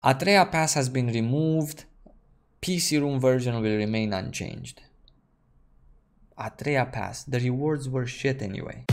Atreya Pass has been removed. PC room version will remain unchanged. Atreya Pass. The rewards were shit anyway.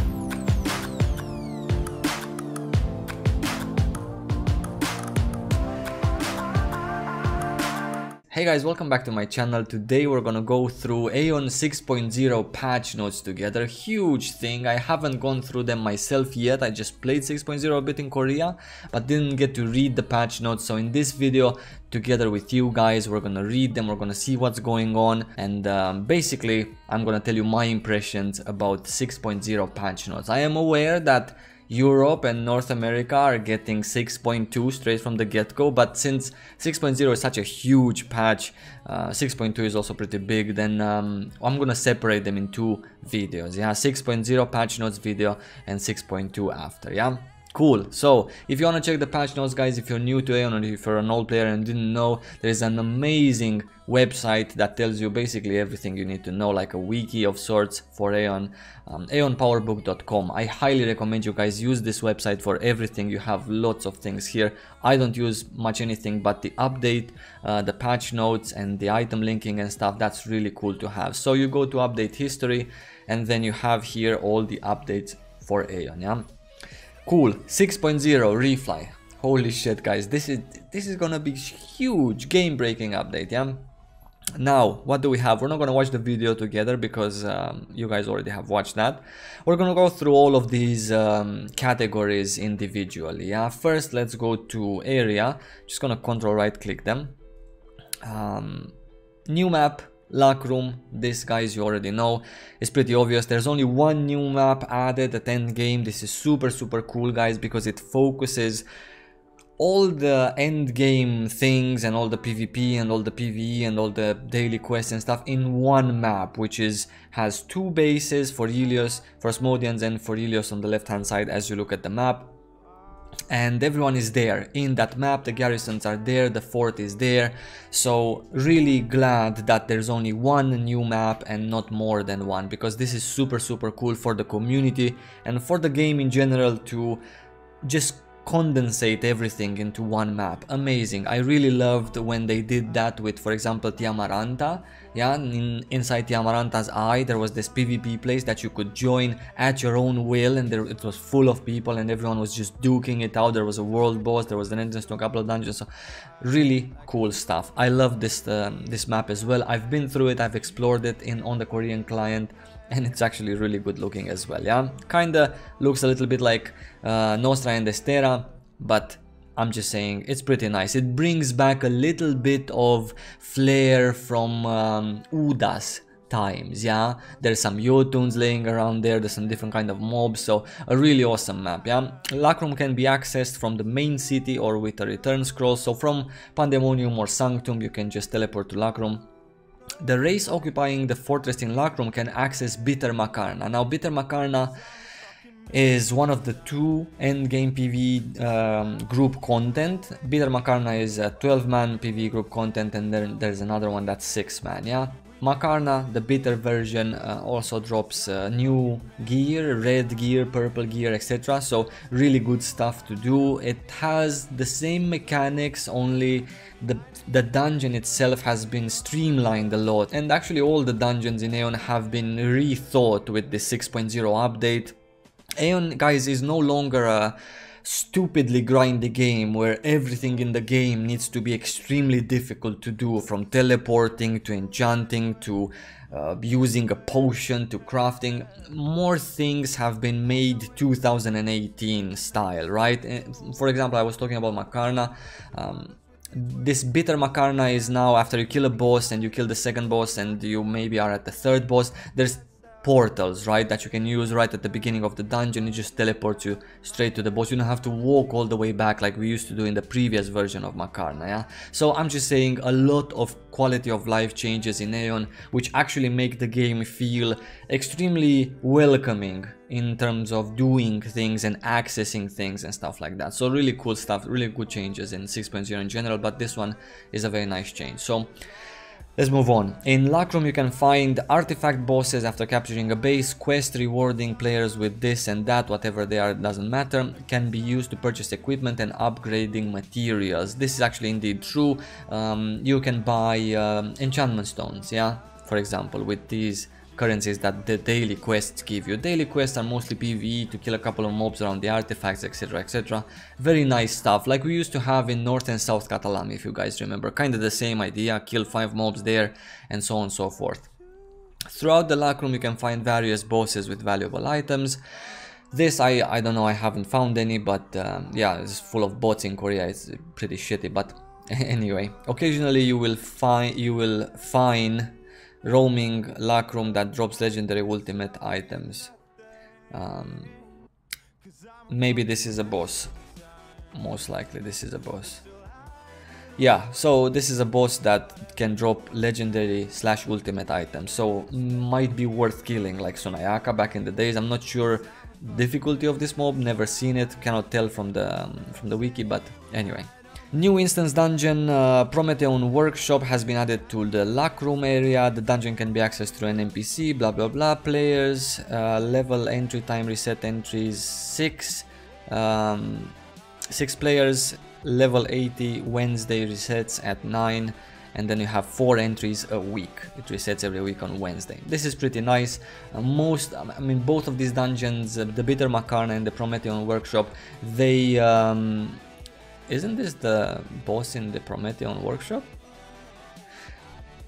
Hey guys, welcome back to my channel. Today we're gonna go through AION 6.0 patch notes together. Huge thing. I haven't gone through them myself yet. I just played 6.0 a bit in Korea, but didn't get to read the patch notes. So in this video, together with you guys, we're gonna read them. We're gonna see what's going on, and basically I'm gonna tell you my impressions about 6.0 patch notes. I am aware that Europe and North America are getting 6.2 straight from the get-go, but since 6.0 is such a huge patch, 6.2 is also pretty big, then I'm gonna separate them in two videos. Yeah, 6.0 patch notes video and 6.2 after. Yeah, cool. So if you want to check the patch notes, guys, if you're new to AION or if you're an old player and didn't know, there is an amazing website that tells you basically everything you need to know, like a wiki of sorts for AION, AIONpowerbook.com. I highly recommend you guys use this website for everything. You have lots of things here. I don't use much anything but the update, the patch notes and the item linking and stuff. That's really cool to have. So you go to update history and then you have here all the updates for AION. Yeah, cool. 6.0 refly. Holy shit, guys, this is gonna be huge, game-breaking update. Yeah, now what do we have? We're not gonna watch the video together because you guys already have watched that. We're gonna go through all of these categories individually. Yeah, first let's go to area. Just gonna control right click them. New map, Luck Room. This, guys, you already know, is pretty obvious. There's only one new map added at end game. This is super cool, guys, because it focuses all the end game things and all the PvP and all the PvE and all the daily quests and stuff in one map, which has two bases for Helios, for Asmodians, and for Helios on the left hand side as you look at the map. And everyone is there in that map. The garrisons are there, the fort is there. So really glad that there's only one new map and not more than one, because this is super cool for the community and for the game in general to just condensate everything into one map. Amazing. I really loved when they did that with, for example, Tiamaranta. Yeah, inside Tiamaranta's eye there was this PvP place that you could join at your own will, and it was full of people and everyone was just duking it out. There was a world boss, there was an entrance to a couple of dungeons. So really cool stuff. I love this map as well. I've been through it, I've explored it on the Korean client, and it's actually really good looking as well. Yeah, kinda looks a little bit like Nostra and Estera, but I'm just saying it's pretty nice. It brings back a little bit of flair from Uda's times. Yeah, there's some Jotuns laying around there, there's some different kind of mobs, so a really awesome map. Yeah, Luck Room can be accessed from the main city or with a return scroll. So from Pandemonium or Sanctum you can just teleport to Luck Room. The race occupying the fortress in Luck Room can access Bitter Makarna. Now Bitter Makarna is one of the two endgame PvE group content. Bitter Makarna is a 12-man PvE group content, and then there's another one that's 6-man. Yeah, Makarna, the Bitter version, also drops new gear, red gear, purple gear, etc. So really good stuff to do. It has the same mechanics, only the dungeon itself has been streamlined a lot, and actually all the dungeons in AION have been rethought with the 6.0 update. AION, guys, is no longer a stupidly grindy game where everything in the game needs to be extremely difficult to do, from teleporting to enchanting to using a potion to crafting. More things have been made 2018 style, right? For example, I was talking about Makarna. This Bitter Makarna is now, after you kill a boss and you kill the second boss and you maybe are at the third boss, there's portals, right, that you can use right at the beginning of the dungeon. It just teleports you straight to the boss. You don't have to walk all the way back like we used to do in the previous version of Makarna. Yeah, so I'm just saying a lot of quality of life changes in AION, which actually make the game feel extremely welcoming in terms of doing things and accessing things and stuff like that. So really cool stuff, really good changes in 6.0 in general, but this one is a very nice change. So Let's move on. In Lock Room you can find artifact bosses after capturing a base, quest rewarding players with this and that, whatever they are, it doesn't matter, can be used to purchase equipment and upgrading materials. This is actually indeed true. You can buy enchantment stones, yeah, for example, with these currencies that the daily quests give you. Daily quests are mostly PvE to kill a couple of mobs around the artifacts, etc, etc. Very nice stuff, like we used to have in North and South Catalan, if you guys remember. Kind of the same idea, kill 5 mobs there and so on and so forth. Throughout the Lock Room you can find various bosses with valuable items. This I don't know, I haven't found any, but yeah, it's full of bots in Korea, it's pretty shitty, but anyway. Occasionally you will find roaming Lock Room that drops legendary ultimate items. Maybe this is a boss. Most likely this is a boss. Yeah, so this is a boss that can drop legendary / ultimate items, so might be worth killing, like Sunayaka back in the days. I'm not sure difficulty of this mob, never seen it, cannot tell from the wiki, but anyway. New instance dungeon, Promethean workshop has been added to the Lock Room area. The dungeon can be accessed through an NPC, blah blah blah. Players, level entry time reset entries 6. 6 players, level 80, Wednesday resets at 9. And then you have 4 entries a week. It resets every week on Wednesday. This is pretty nice. Both of these dungeons, the Bitter Macarna and the Promethean workshop, they... Isn't this the boss in the Promethean workshop?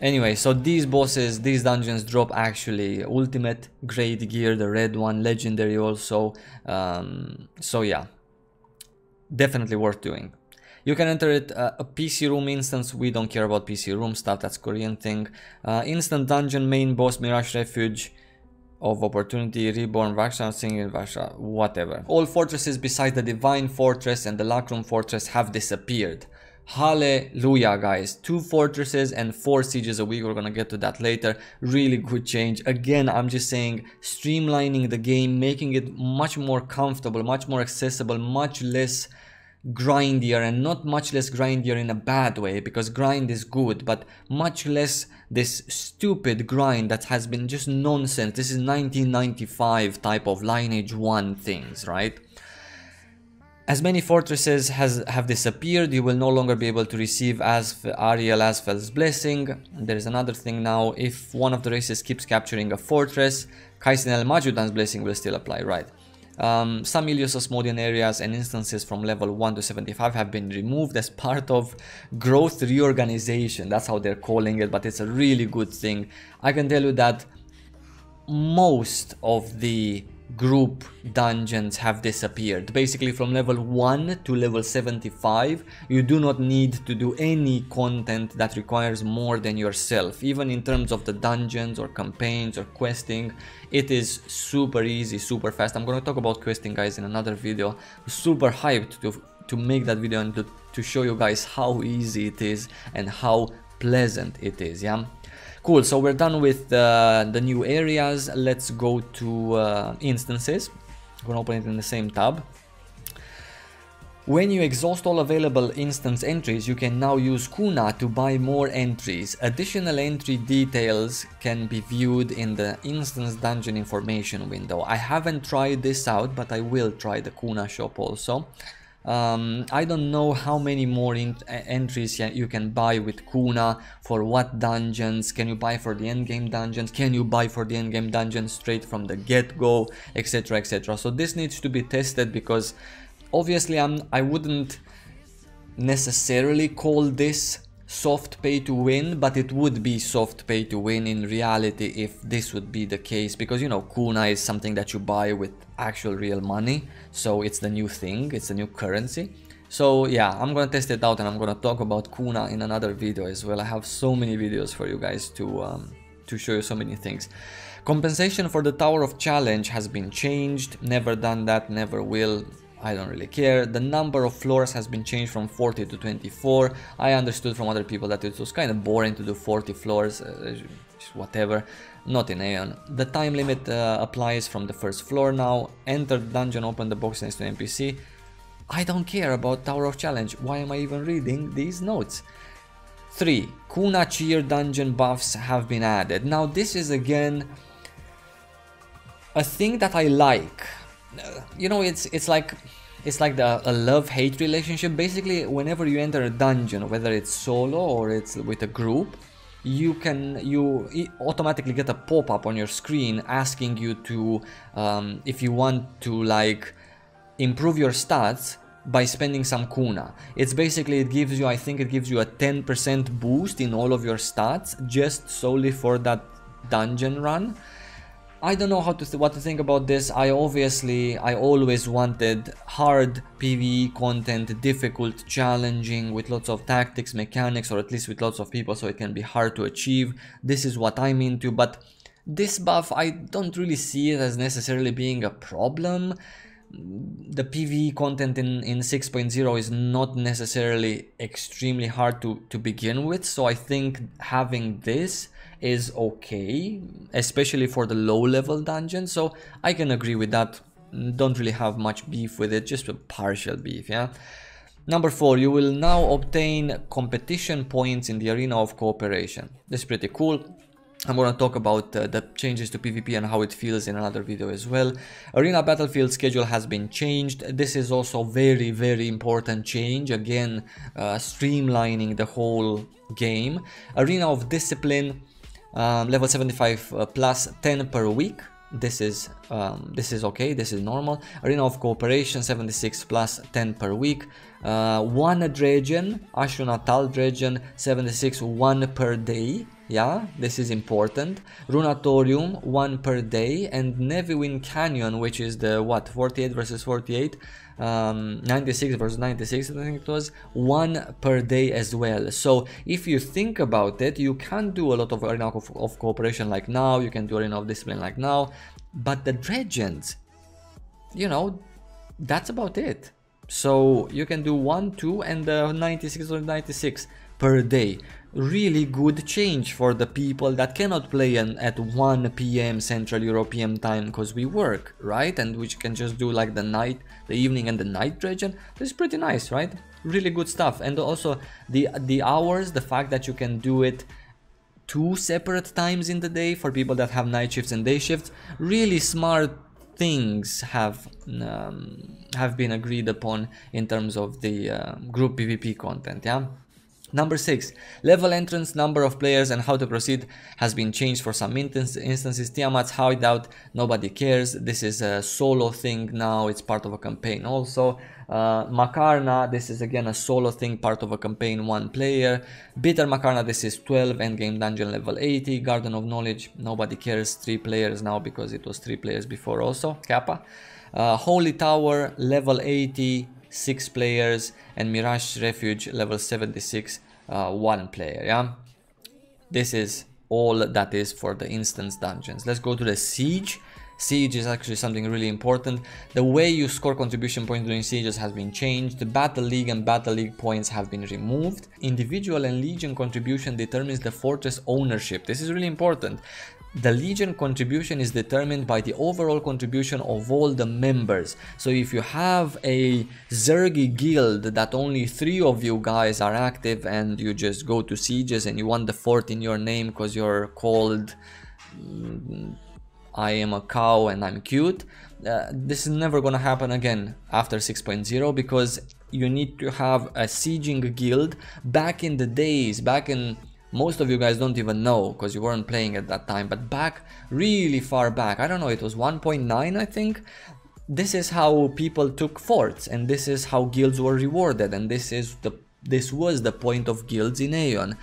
Anyway, so these bosses, these dungeons drop actually ultimate, great gear, the red one, legendary also. So yeah, definitely worth doing. You can enter it a PC room instance. We don't care about PC room stuff, that's Korean thing. Instant dungeon, main boss, Mirage Refuge of Opportunity, Reborn, Varsha, Singing Varsha, whatever. All fortresses besides the Divine Fortress and the Lock Room Fortress have disappeared. Hallelujah, guys. 2 fortresses and 4 sieges a week. We're gonna get to that later. Really good change. Again, I'm just saying, streamlining the game, making it much more comfortable, much more accessible, much less grindier, and not much less grindier in a bad way, because grind is good, but much less this stupid grind that has been just nonsense. This is 1995 type of Lineage 1 things, right? As many fortresses have disappeared, you will no longer be able to receive Ariel Asfel's Blessing. There is another thing now, if one of the races keeps capturing a fortress, Kaisen El Majudan's Blessing will still apply, right? Some Ilios Asmodian areas and instances from level 1 to 75 have been removed as part of growth reorganization. That's how they're calling it, but it's a really good thing. I can tell you that most of the group dungeons have disappeared. Basically from level 1 to level 75 you do not need to do any content that requires more than yourself. Even in terms of the dungeons or campaigns or questing, it is super easy, super fast. I'm going to talk about questing, guys, in another video. Super hyped to make that video and to show you guys how easy it is and how pleasant it is. Yeah, cool. So we're done with the new areas. Let's go to instances. I'm gonna open it in the same tab. When you exhaust all available instance entries, you can now use Kuna to buy more entries. Additional entry details can be viewed in the instance dungeon information window. I haven't tried this out, but I will try the Kuna shop also. I don't know how many more entries you can buy with Kuna, for what dungeons, can you buy for the endgame dungeons, can you buy for the endgame dungeons straight from the get-go, etc, etc. So this needs to be tested, because obviously I wouldn't necessarily call this soft pay to win, but it would be soft pay to win in reality if this would be the case, because you know, Kuna is something that you buy with actual real money, so it's the new thing, it's the new currency. So yeah, I'm gonna test it out and I'm gonna talk about Kuna in another video as well. I have so many videos for you guys to show you so many things. Compensation for the Tower of Challenge has been changed. Never done that, never will. I don't really care. The number of floors has been changed from 40 to 24. I understood from other people that it was kind of boring to do 40 floors, whatever. Not in AION. The time limit applies from the first floor now. Enter the dungeon, open the box next to NPC. I don't care about Tower of Challenge. Why am I even reading these notes? 3. Kuna Cheer dungeon buffs have been added. Now this is again a thing that I like. You know, it's like a love-hate relationship. Basically, whenever you enter a dungeon, whether it's solo or it's with a group, you automatically get a pop-up on your screen asking you to if you want to like improve your stats by spending some kuna. It's basically, it gives you, I think it gives you a 10% boost in all of your stats just solely for that dungeon run. I don't know what to think about this. I always wanted hard PvE content, difficult, challenging, with lots of tactics, mechanics, or at least with lots of people, so it can be hard to achieve. This is what I'm into, but this buff, I don't really see it as necessarily being a problem. The PvE content in 6.0 is not necessarily extremely hard to begin with, so I think having this is okay, especially for the low level dungeon, so I can agree with that. Don't really have much beef with it, just a partial beef, yeah. Number 4, you will now obtain competition points in the Arena of Cooperation. This is pretty cool. I'm going to talk about the changes to PvP and how it feels in another video as well. Arena battlefield schedule has been changed. This is also very, very important change. Again, streamlining the whole game. Arena of Discipline, level 75 plus 10 per week. This is okay, this is normal. Arena of Cooperation, 76 plus 10 per week. One Dredgen, Ashuratal Dredgen, 76, 1 per day. Yeah, this is important. Runatorium, 1 per day. And Neviwin Canyon, which is the, what, 48 versus 48, 96 versus 96, I think it was, 1 per day as well. So if you think about it, you can do a lot of Arena of Cooperation like now, you can do Arena of Discipline like now, but the Dredgens, you know, that's about it. So you can do 1, 2 and 96 or 96 per day. Really good change for the people that cannot play at 1 PM Central European time because we work, right? And which can just do like the evening and the night Dredgen. This is pretty nice, right? Really good stuff. And also the hours, the fact that you can do it 2 separate times in the day for people that have night shifts and day shifts. Really smart things have been agreed upon in terms of the group PvP content, yeah. Number 6, level entrance, number of players and how to proceed has been changed for some instances. Tiamat's hideout, nobody cares. This is a solo thing now, it's part of a campaign also. Makarna, this is again a solo thing, part of a campaign, 1 player. Bitter Makarna, this is 12, endgame dungeon level 80. Garden of Knowledge, nobody cares, 3 players now because it was 3 players before also, Kappa. Holy Tower, level 80. 6 players, and Mirage Refuge level 76, 1 player, yeah. This is all that is for the instance dungeons. Let's go to the Siege. Siege is actually something really important. The way you score contribution points during sieges has been changed. The Battle League and Battle League points have been removed. Individual and Legion contribution determines the fortress ownership. This is really important. The Legion contribution is determined by the overall contribution of all the members. So if you have a Zergi guild that only 3 of you guys are active and you just go to sieges and you want the fort in your name because you're called I am a cow and I'm cute, this is never gonna happen again after 6.0 because you need to have a sieging guild. Back in the days, most of you guys don't even know because you weren't playing at that time, but back, really far back, I don't know, it was 1.9 I think, this is how people took forts and this is how guilds were rewarded, and this was the point of guilds in AION.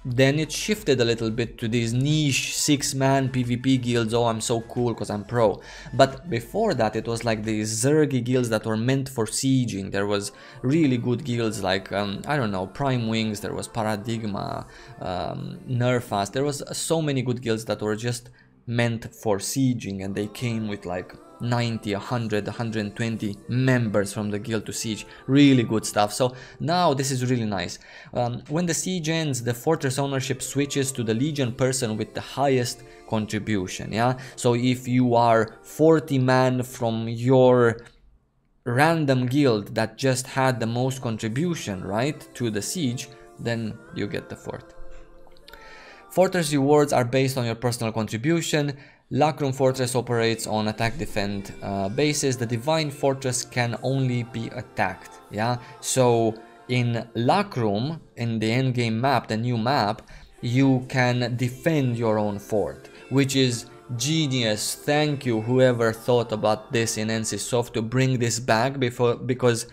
Then it shifted a little bit to these niche 6-man PvP guilds. Oh, I'm so cool because I'm pro. But before that, it was like these Zergi guilds that were meant for sieging. There was really good guilds like, I don't know, Prime Wings, there was Paradigma, Nerfast. There was so many good guilds that were just meant for sieging, and they came with like 90, 100, 120 members from the guild to siege. Really good stuff. So now this is really nice. When the siege ends, the fortress ownership switches to the Legion person with the highest contribution, yeah. So if you are 40 man from your random guild that just had the most contribution, right, to the siege, then you get the fort. Fortress rewards are based on your personal contribution. Lockroom Fortress operates on attack-defend basis. The Divine Fortress can only be attacked. Yeah, so in Lockroom, in the endgame map, the new map, you can defend your own fort, which is genius. Thank you whoever thought about this in NCSoft to bring this back because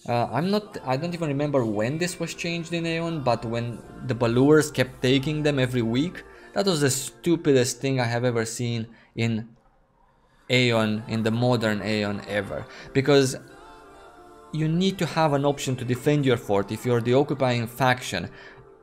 I don't even remember when this was changed in AION, but when the Ballours kept taking them every week, that was the stupidest thing I have ever seen in AION, in the modern AION ever. Because you need to have an option to defend your fort if you're the occupying faction.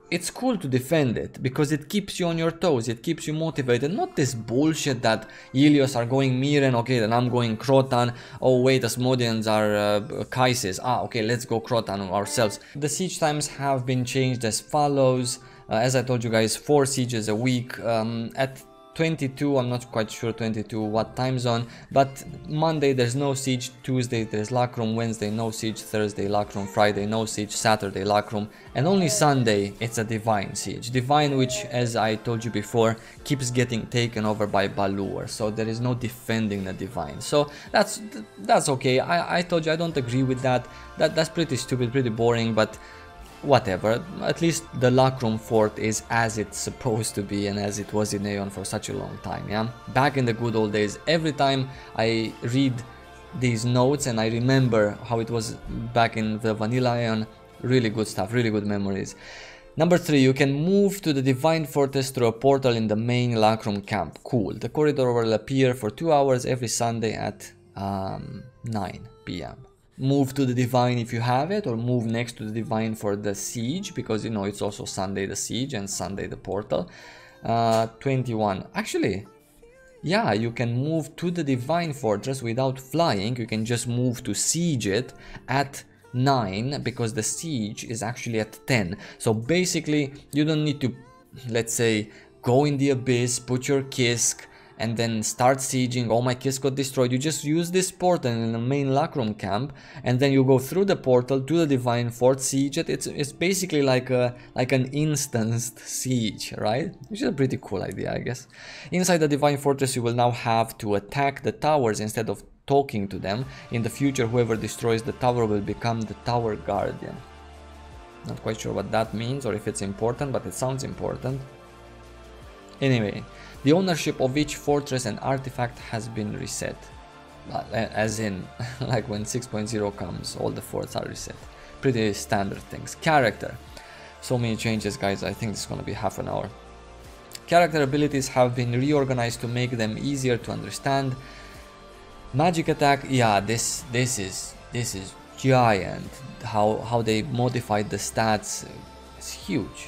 It's cool to defend it because it keeps you on your toes, it keeps you motivated, not this bullshit that Ilios are going Miren, okay, then I'm going Crotan, oh wait, Asmodians are Kaises, okay, let's go Crotan ourselves. The siege times have been changed as follows, as I told you guys, 4 sieges a week, at 22, I'm not quite sure 22 what time zone, but Monday there's no siege, Tuesday there's Lockroom, Wednesday no siege, Thursday Lockroom, Friday no siege, Saturday Lockroom, and only Sunday it's a Divine siege. Divine, which as I told you before, keeps getting taken over by Ballour, so there is no defending the Divine. So that's okay. I told you I don't agree with that. That's pretty stupid, pretty boring, but whatever, at least the Lockroom fort is as it's supposed to be and as it was in AION for such a long time, yeah? Back in the good old days, every time I read these notes and I remember how it was back in the vanilla AION, really good stuff, really good memories. Number 3, you can move to the Divine Fortress through a portal in the main Lockroom camp. Cool. The corridor will appear for 2 hours every Sunday at 9 PM. Move to the Divine if you have it, or move next to the Divine for the siege, because you know it's also Sunday the siege and Sunday the portal. 21. Actually, yeah, you can move to the Divine Fortress without flying. You can just move to siege it at 9 because the siege is actually at 10. So basically, you don't need to, let's say, go in the abyss, put your Kisk, and then start sieging. Oh, my Kisk got destroyed. You just use this portal in the main Lockroom camp, and then you go through the portal to the Divine Fort, siege it. It's basically like an instanced siege, right? Which is a pretty cool idea, I guess. Inside the Divine Fortress, you will now have to attack the towers instead of talking to them. In the future, whoever destroys the tower will become the Tower Guardian. Not quite sure what that means or if it's important, but it sounds important. Anyway, the ownership of each fortress and artifact has been reset. As in, like when 6.0 comes, all the forts are reset. Pretty standard things. Character. So many changes, guys. I think this is gonna be half an hour. Character abilities have been reorganized to make them easier to understand. Magic attack, yeah, this is giant. How they modified the stats, it's huge.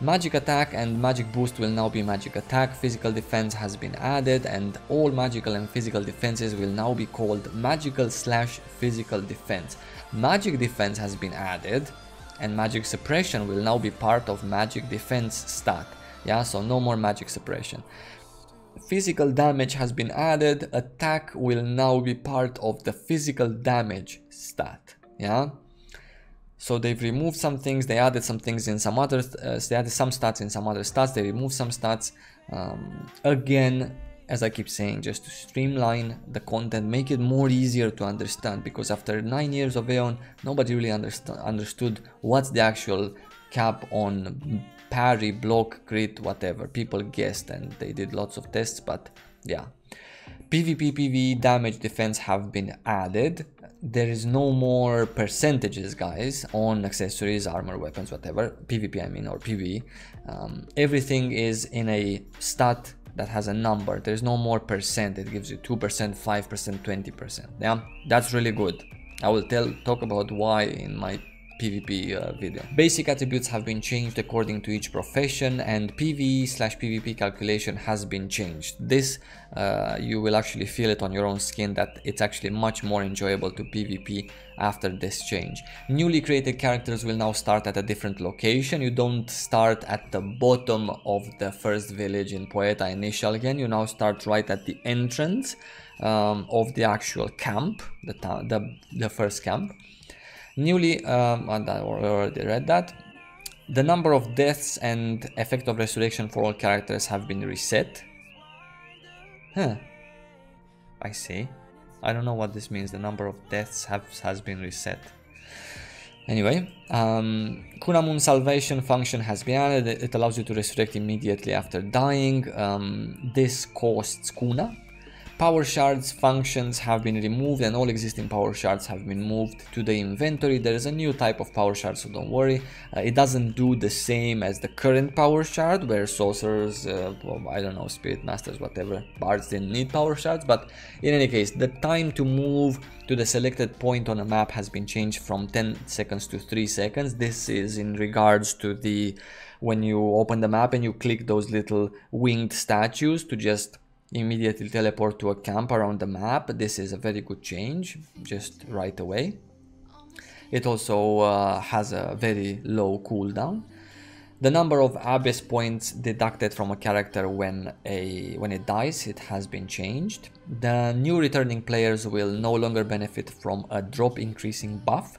Magic attack and magic boost will now be magic attack. Physical defense has been added, and all magical and physical defenses will now be called magical/physical defense. Magic defense has been added, and magic suppression will now be part of magic defense stat. Yeah, so no more magic suppression. Physical damage has been added. Attack will now be part of the physical damage stat. Yeah. So they've removed some things, they added some things in some other, they added some stats in some other stats, they removed some stats. Again, as I keep saying, just to streamline the content, make it more easier to understand, because after 9 years of AION, nobody really understood what's the actual cap on parry, block, crit, whatever. People guessed and they did lots of tests, but yeah. PvP, PvE, damage, defense have been added. There is no more percentages, guys, on accessories, armor, weapons, whatever. PvP, I mean, or PvE. Everything is in a stat that has a number. There's no more percent. It gives you 2%, 5%, 20%. Yeah, that's really good. I will talk about why in my PvP video. Basic attributes have been changed according to each profession, and PvE/PvP calculation has been changed. This you will actually feel it on your own skin, that it's actually much more enjoyable to PvP after this change. Newly created characters will now start at a different location. You don't start at the bottom of the first village in Poeta Initial again. You now start right at the entrance of the actual camp, the first camp. Newly, I already read that. The number of deaths and effect of resurrection for all characters have been reset. Huh. I see. I don't know what this means. The number of deaths has been reset. Anyway, Kunamun salvation function has been added. It allows you to resurrect immediately after dying. This costs Kuna. Power shards functions have been removed and all existing power shards have been moved to the inventory. There is a new type of power shard, so don't worry. It doesn't do the same as the current power shard, where sorcerers, I don't know, spirit masters, whatever, bards didn't need power shards. But in any case, the time to move to the selected point on a map has been changed from 10 seconds to 3 seconds. This is in regards to the when you open the map and you click those little winged statues to just immediately teleport to a camp around the map. This is a very good change, just right away. It also has a very low cooldown. The number of Abyss points deducted from a character when it dies, it has been changed. The new returning players will no longer benefit from a drop increasing buff.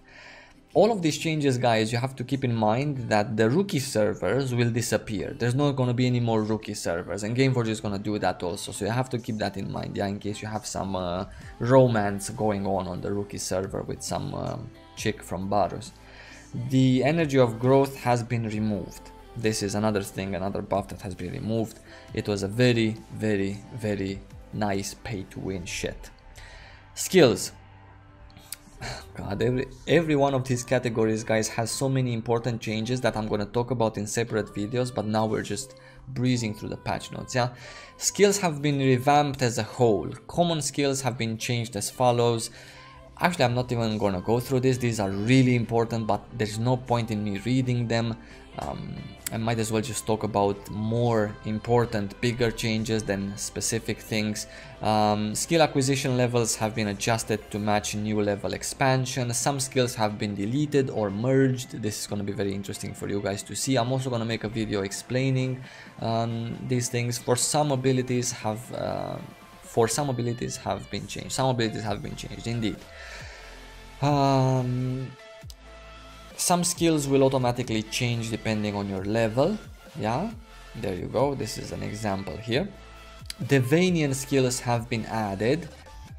All of these changes, guys, you have to keep in mind that the rookie servers will disappear. There's not going to be any more rookie servers, and Gameforge is going to do that also. So you have to keep that in mind, yeah, in case you have some romance going on the rookie server with some chick from Barus. The energy of growth has been removed. This is another thing, another buff that has been removed. It was a very, very, very nice pay-to-win shit. Skills. God, every one of these categories, guys, has so many important changes that I'm going to talk about in separate videos, but now we're just breezing through the patch notes, yeah? Skills have been revamped as a whole. Common skills have been changed as follows. Actually, I'm not even going to go through this. These are really important, but there's no point in me reading them. I might as well just talk about more important, bigger changes than specific things. Skill acquisition levels have been adjusted to match new level expansion. Some skills have been deleted or merged. This is going to be very interesting for you guys to see. I'm also going to make a video explaining these things. Some abilities have been changed. Some abilities have been changed, indeed. Some skills will automatically change depending on your level. Yeah, there you go. This is an example here. Devanian skills have been added.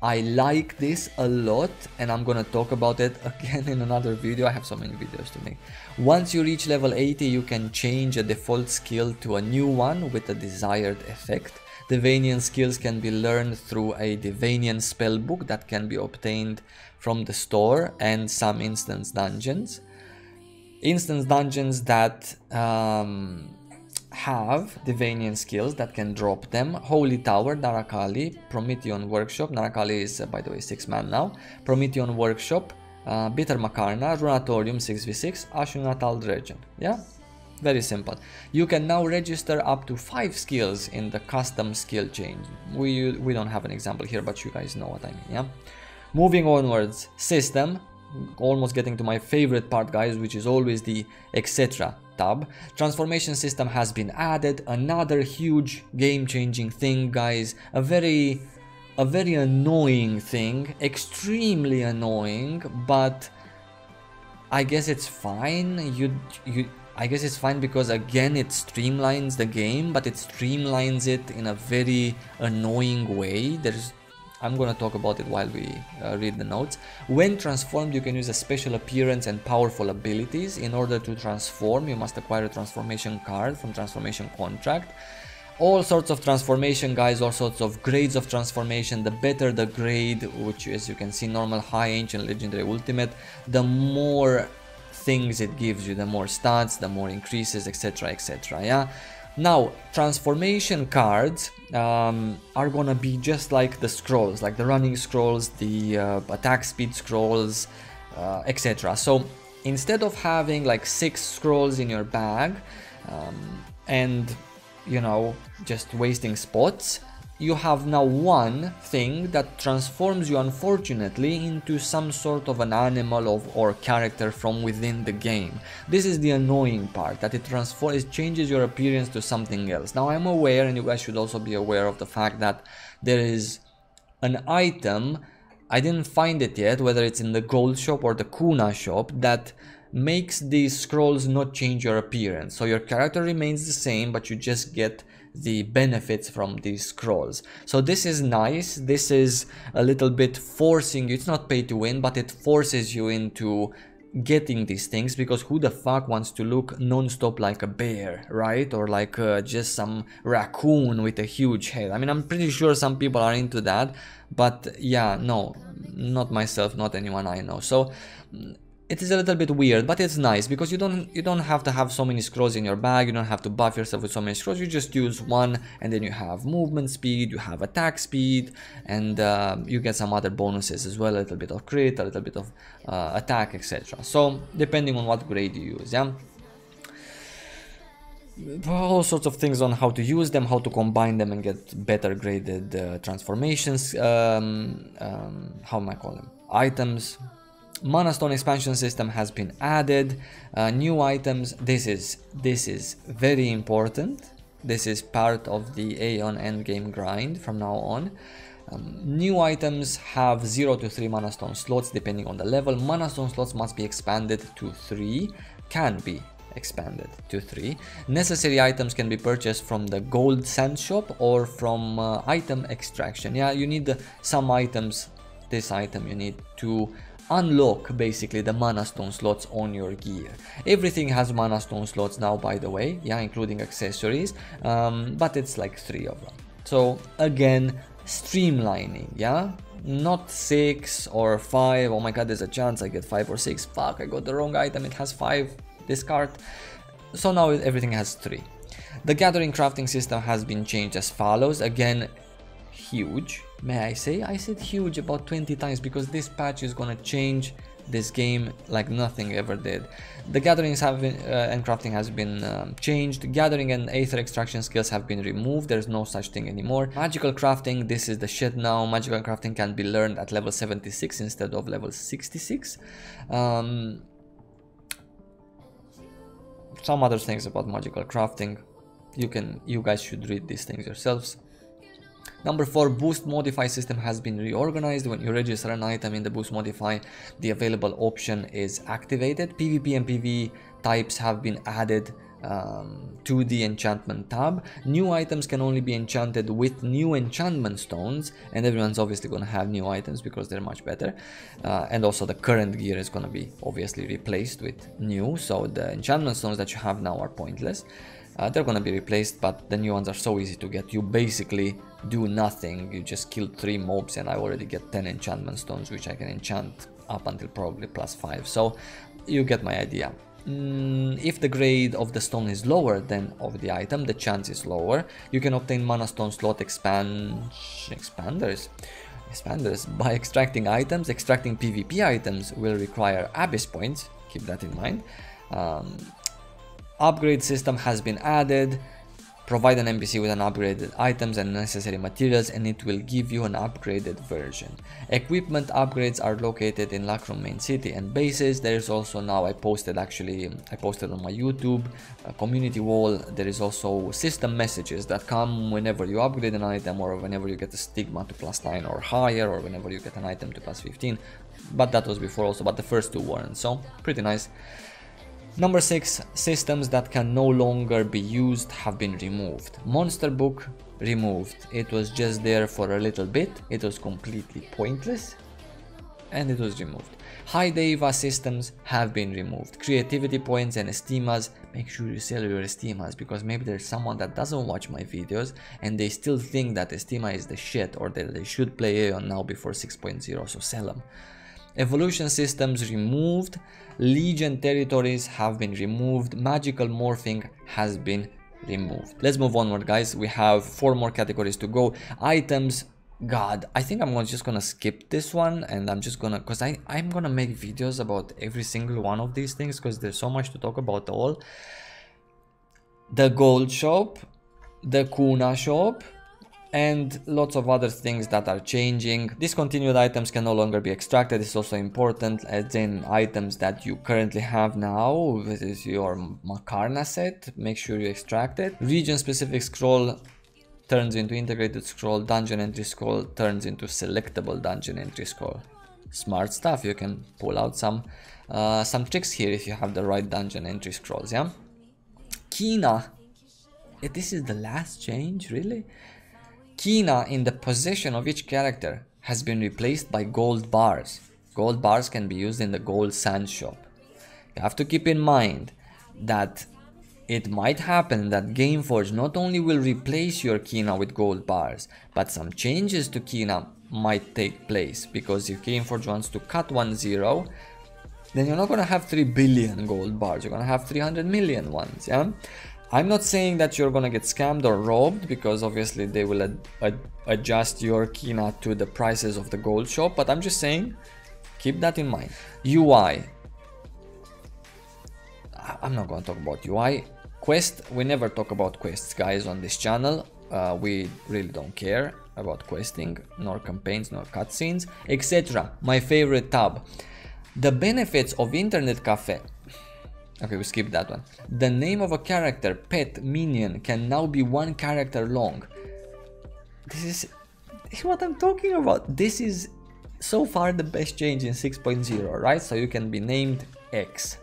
I like this a lot, and I'm gonna talk about it again in another video. I have so many videos to make. Once you reach level 80, you can change a default skill to a new one with a desired effect. Devanian skills can be learned through a Devanian spellbook that can be obtained from the store and some instance dungeons. Instance dungeons that have Devanian skills that can drop them: Holy Tower, Narakali, Promethean Workshop. Narakali is, by the way, 6-man now. Promethean Workshop, Bitter Makarna, Runatorium 6v6, Ashunatal Dredgen. Yeah, very simple. You can now register up to 5 skills in the custom skill change. We don't have an example here, but you guys know what I mean, yeah? Moving onwards, system. Almost getting to my favorite part, guys, which is always the etc. tab. Transformation system has been added. Another huge game-changing thing, guys. A very annoying thing, extremely annoying, but I guess it's fine. I guess it's fine because, again, it streamlines the game, but it streamlines it in a very annoying way. I'm gonna talk about it while we read the notes. When transformed, you can use a special appearance and powerful abilities. In order to transform, you must acquire a transformation card from Transformation Contract. All sorts of transformation, guys, all sorts of grades of transformation. The better the grade, which, as you can see, normal, high, ancient, legendary, ultimate, the more things it gives you, the more stats, the more increases, etc, etc, yeah? Now, transformation cards are gonna be just like the scrolls, like the running scrolls, the attack speed scrolls, etc. So instead of having like 6 scrolls in your bag and, you know, just wasting spots, you have now one thing that transforms you, unfortunately, into some sort of an animal or character from within the game. This is the annoying part, that it changes your appearance to something else. Now, I'm aware, and you guys should also be aware of the fact that there is an item, I didn't find it yet, whether it's in the gold shop or the Kuna shop, that makes these scrolls not change your appearance. So your character remains the same, but you just get the benefits from these scrolls. So this is nice. This is a little bit forcing you. It's not pay to win, but it forces you into getting these things, because who the fuck wants to look non-stop like a bear, right? Or like just some raccoon with a huge head. I mean, I'm pretty sure some people are into that, but yeah, no, not myself, not anyone I know. So it is a little bit weird, but it's nice because you don't have to have so many scrolls in your bag. You don't have to buff yourself with so many scrolls. You just use one, and then you have movement speed, you have attack speed, and you get some other bonuses as well. A little bit of crit, a little bit of attack, etc. So depending on what grade you use, yeah. All sorts of things on how to use them, how to combine them and get better graded transformations. How am I calling them? Items. Mana Stone expansion system has been added. New items. This is very important. This is part of the AION endgame grind from now on. New items have 0 to 3 Mana Stone slots depending on the level. Mana Stone slots must be expanded to 3. Can be expanded to 3. Necessary items can be purchased from the gold sand shop or from item extraction. Yeah, you need some items. This item you need to unlock basically the Mana Stone slots on your gear. Everything has Mana Stone slots now, by the way, yeah, including accessories, but it's like 3 of them. So again, streamlining, yeah, not 6 or 5. Oh my god, there's a chance I get 5 or 6. Fuck, I got the wrong item, it has 5, discard. So now everything has 3. The gathering crafting system has been changed as follows. Again, huge, may I say? I said huge about 20 times because this patch is gonna change this game like nothing ever did. The gatherings have been, and crafting has been changed. Gathering and aether extraction skills have been removed. There's no such thing anymore. Magical crafting, this is the shit now. Magical crafting can be learned at level 76 instead of level 66. Some other things about magical crafting. You guys should read these things yourselves. Number 4, boost modify system has been reorganized. When you register an item in the boost modify, the available option is activated. PvP and PvE types have been added to the enchantment tab. New items can only be enchanted with new enchantment stones, and everyone's obviously going to have new items because they're much better. And also the current gear is going to be obviously replaced with new, so the enchantment stones that you have now are pointless. They're going to be replaced, but the new ones are so easy to get. You basically do nothing. You just kill 3 mobs and I already get 10 enchantment stones, which I can enchant up until probably +5. So you get my idea. If the grade of the stone is lower than of the item, the chance is lower. You can obtain Mana Stone slot expanders by extracting items. Extracting PvP items will require Abyss points. Keep that in mind. Upgrade system has been added. Provide an NPC with an upgraded items and necessary materials and it will give you an upgraded version. Equipment upgrades are located in Lacrum main city and bases. There is also now, I posted on my YouTube community wall, there is also system messages that come whenever you upgrade an item or whenever you get a stigma to +9 or higher, or whenever you get an item to +15. But that was before also, but the first 2 weren't, so pretty nice. Number 6, systems that can no longer be used have been removed. Monster book removed. It was just there for a little bit. It was completely pointless and it was removed. High Deva systems have been removed. Creativity points and esteemas. Make sure you sell your esteemas because maybe there's someone that doesn't watch my videos and they still think that Estema is the shit or that they should play AION now before 6.0, so sell them. Evolution systems removed. Legion territories have been removed. Magical morphing has been removed. Let's move onward, guys. We have 4 more categories to go. Items. God, I think I'm just gonna skip this one and I'm just gonna, because I'm gonna make videos about every single one of these things because there's so much to talk about all. The gold shop, the Kuna shop, and lots of other things that are changing. Discontinued items can no longer be extracted. This is also important, as in items that you currently have now. This is your Makarna set. Make sure you extract it. Region specific scroll turns into integrated scroll. Dungeon entry scroll turns into selectable dungeon entry scroll. Smart stuff. You can pull out some tricks here if you have the right dungeon entry scrolls, yeah? Kina. This is the last change, really? Kina in the possession of each character has been replaced by gold bars. Gold bars can be used in the gold sand shop. You have to keep in mind that it might happen that Gameforge not only will replace your Kina with gold bars, but some changes to Kina might take place, because if Gameforge wants to cut 1-0, then you're not gonna have 3 billion gold bars, you're gonna have 300 million ones, yeah? I'm not saying that you're gonna get scammed or robbed, because obviously they will adjust your Kina to the prices of the gold shop, but I'm just saying, keep that in mind. UI. I'm not gonna talk about UI. Quest, we never talk about quests, guys, on this channel. We really don't care about questing, nor campaigns, nor cutscenes, etc. My favorite tab. The benefits of Internet Cafe. Okay, we skip that one. The name of a character, pet, minion can now be 1 character long. This is what I'm talking about. This is so far the best change in 6.0, right? So you can be named X.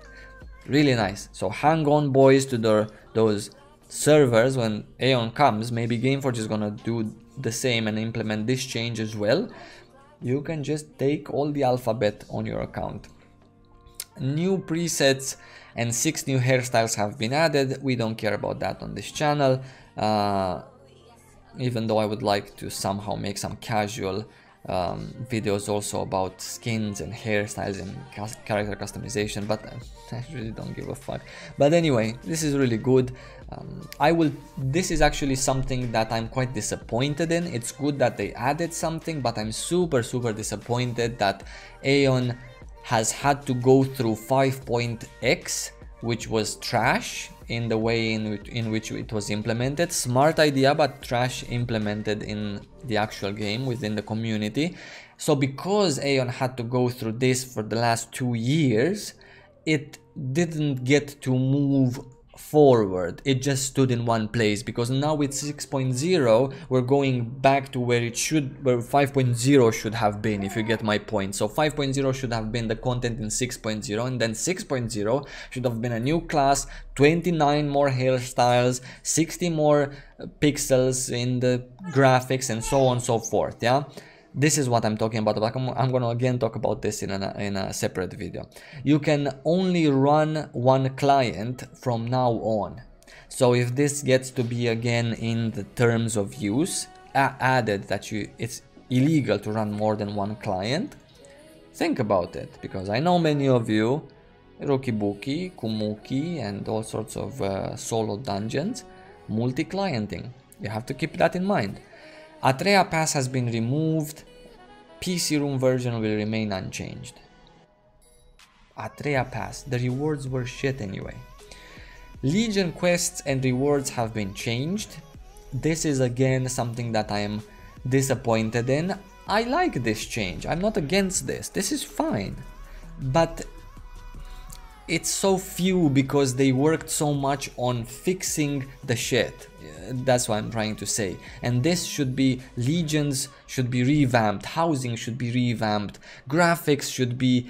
Really nice. So hang on, boys, to those servers when AION comes. Maybe Gameforge is gonna do the same and implement this change as well. You can just take all the alphabet on your account. New presets and 6 new hairstyles have been added. We don't care about that on this channel, even though I would like to somehow make some casual videos also about skins and hairstyles and character customization, but I really don't give a fuck. But anyway, this is really good. This is actually something that I'm quite disappointed in. It's good that they added something, but I'm super disappointed that AION has had to go through 5.x, which was trash in the way in which it was implemented. Smart idea, but trash implemented in the actual game within the community. So because AION had to go through this for the last 2 years, it didn't get to move forward. It just stood in one place, because now with 6.0 we're going back to where 5.0 should have been, if you get my point. So 5.0 should have been the content in 6.0, and then 6.0 should have been a new class, 29 more hairstyles, 60 more pixels in the graphics, and so on and so forth, yeah? This is what I'm talking about. I'm gonna again talk about this in a separate video. You can only run 1 client from now on. So if this gets to be again in the terms of use added that it's illegal to run more than 1 client, think about it, because I know many of you, Rokibuki, Kumuki, and all sorts of solo dungeons, multi-clienting. You have to keep that in mind. Atreya Pass has been removed. PC room version will remain unchanged. Atreya Pass. The rewards were shit anyway. Legion quests and rewards have been changed. This is again something that I am disappointed in. I like this change. I'm not against this. This is fine. But it's so few because they worked so much on fixing the shit. That's what I'm trying to say. And this should be, legions should be revamped, housing should be revamped, graphics should be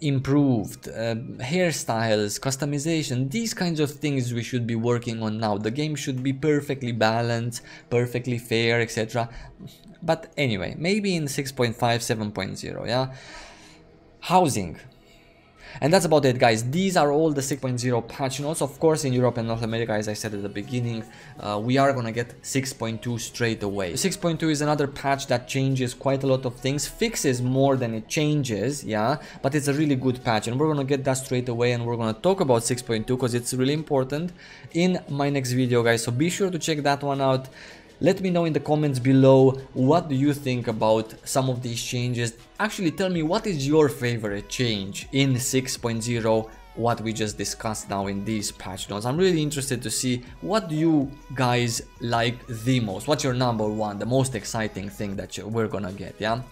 improved, hairstyles, customization, these kinds of things we should be working on now. The game should be perfectly balanced, perfectly fair, etc. But anyway, maybe in 6.5, 7.0, yeah? Housing. And that's about it, guys. These are all the 6.0 patch notes. Of course, in Europe and North America, as I said at the beginning, we are gonna get 6.2 straight away. 6.2 is another patch that changes quite a lot of things, fixes more than it changes, yeah, but it's a really good patch, and we're gonna get that straight away, and we're gonna talk about 6.2 because it's really important in my next video, guys. So be sure to check that one out. Let me know in the comments below, what do you think about some of these changes. Actually, tell me, what is your favorite change in 6.0, what we just discussed now in these patch notes. I'm really interested to see what you guys like the most. What's your number one, the most exciting thing that we're gonna get, yeah?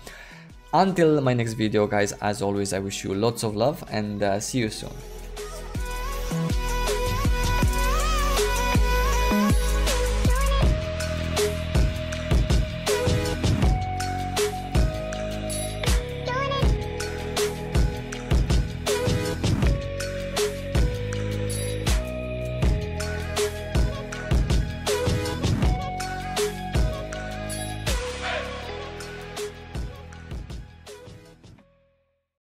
Until my next video, guys, as always, I wish you lots of love and see you soon.